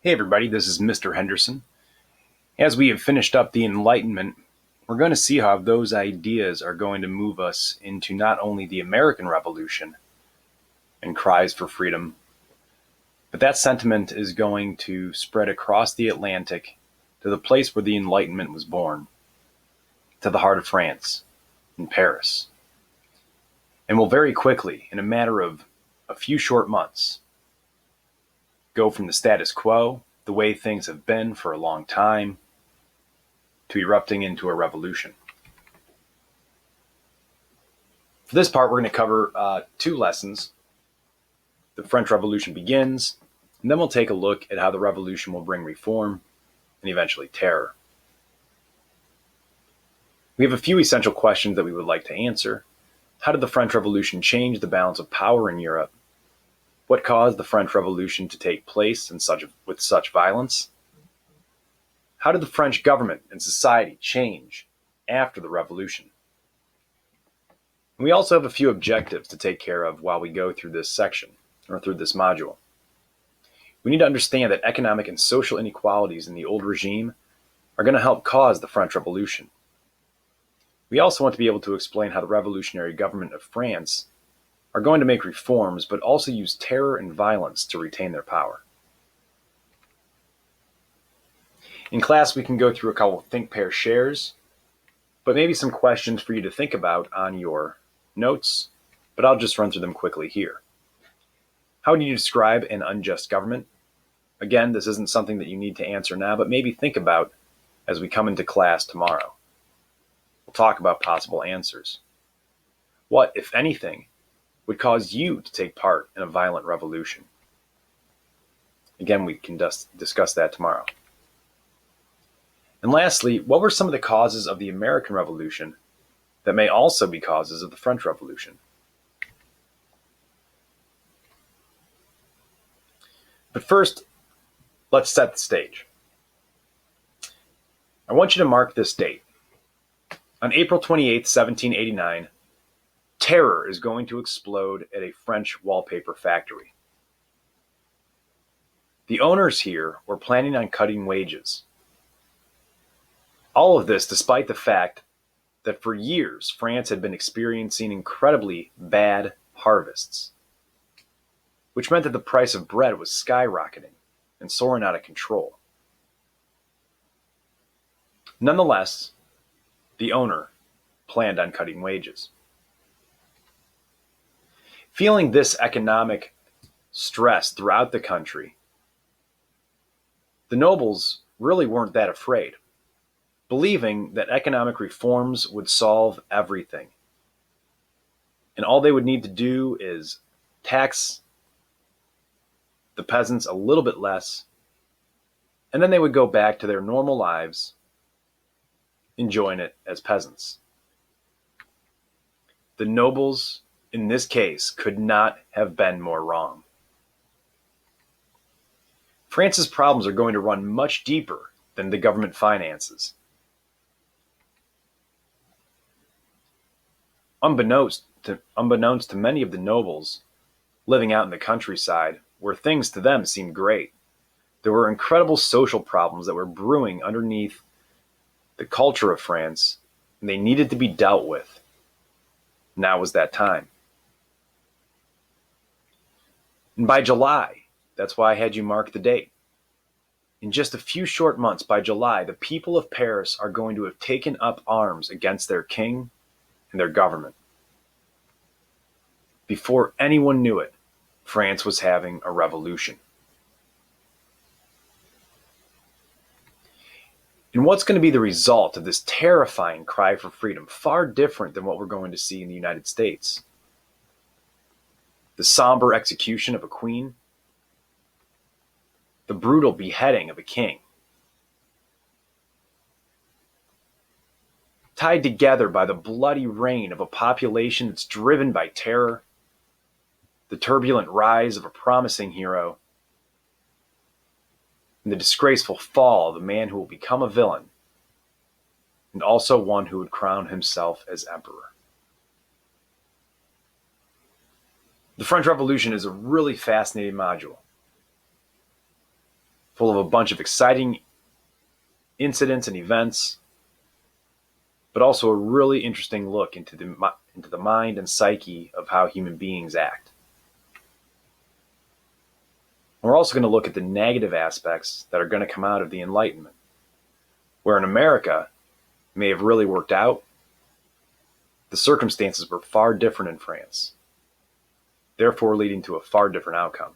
Hey everybody, this is Mr. Henderson. As we have finished up the Enlightenment, we're going to see how those ideas are going to move us into not only the American Revolution and cries for freedom, but that sentiment is going to spread across the Atlantic to the place where the Enlightenment was born, to the heart of France, in Paris. And will very quickly, in a matter of a few short months, go from the status quo, the way things have been for a long time, to erupting into a revolution. For this part, we're going to cover two lessons. The French Revolution begins, and then we'll take a look at how the revolution will bring reform and eventually terror. We have a few essential questions that we would like to answer. How did the French Revolution change the balance of power in Europe? What caused the French Revolution to take place with such violence? How did the French government and society change after the revolution? And we also have a few objectives to take care of while we go through this section, or through this module. We need to understand that economic and social inequalities in the old regime are going to help cause the French Revolution. We also want to be able to explain how the revolutionary government of France are going to make reforms, but also use terror and violence to retain their power. In class, we can go through a couple of think, pair, shares, but maybe some questions for you to think about on your notes, but I'll just run through them quickly here. How would you describe an unjust government? Again, this isn't something that you need to answer now, but maybe think about as we come into class tomorrow. We'll talk about possible answers. What, if anything, would cause you to take part in a violent revolution? Again, we can discuss that tomorrow. And lastly, what were some of the causes of the American Revolution that may also be causes of the French Revolution? But first, let's set the stage. I want you to mark this date. On April 28, 1789, terror is going to explode at a French wallpaper factory. The owners here were planning on cutting wages. All of this despite the fact that for years France had been experiencing incredibly bad harvests, which meant that the price of bread was skyrocketing and soaring out of control. Nonetheless, the owner planned on cutting wages. Feeling this economic stress throughout the country, the nobles really weren't that afraid, believing that economic reforms would solve everything. And all they would need to do is tax the peasants a little bit less, and then they would go back to their normal lives, enjoying it as peasants. The nobles, in this case, could not have been more wrong. France's problems are going to run much deeper than the government finances. Unbeknownst to many of the nobles living out in the countryside, where things to them seemed great, there were incredible social problems that were brewing underneath the culture of France, and they needed to be dealt with. Now was that time. And by July, that's why I had you mark the date. In just a few short months, by July, the people of Paris are going to have taken up arms against their king and their government. Before anyone knew it, France was having a revolution. And what's going to be the result of this terrifying cry for freedom, far different than what we're going to see in the United States? The somber execution of a queen, the brutal beheading of a king, tied together by the bloody reign of a population that's driven by terror, the turbulent rise of a promising hero, and the disgraceful fall of the man who will become a villain, and also one who would crown himself as emperor. The French Revolution is a really fascinating module. full of a bunch of exciting incidents and events, but also a really interesting look into the mind and psyche of how human beings act. We're also going to look at the negative aspects that are going to come out of the Enlightenment, where in America it may have really worked out. The circumstances were far different in France, therefore leading to a far different outcome.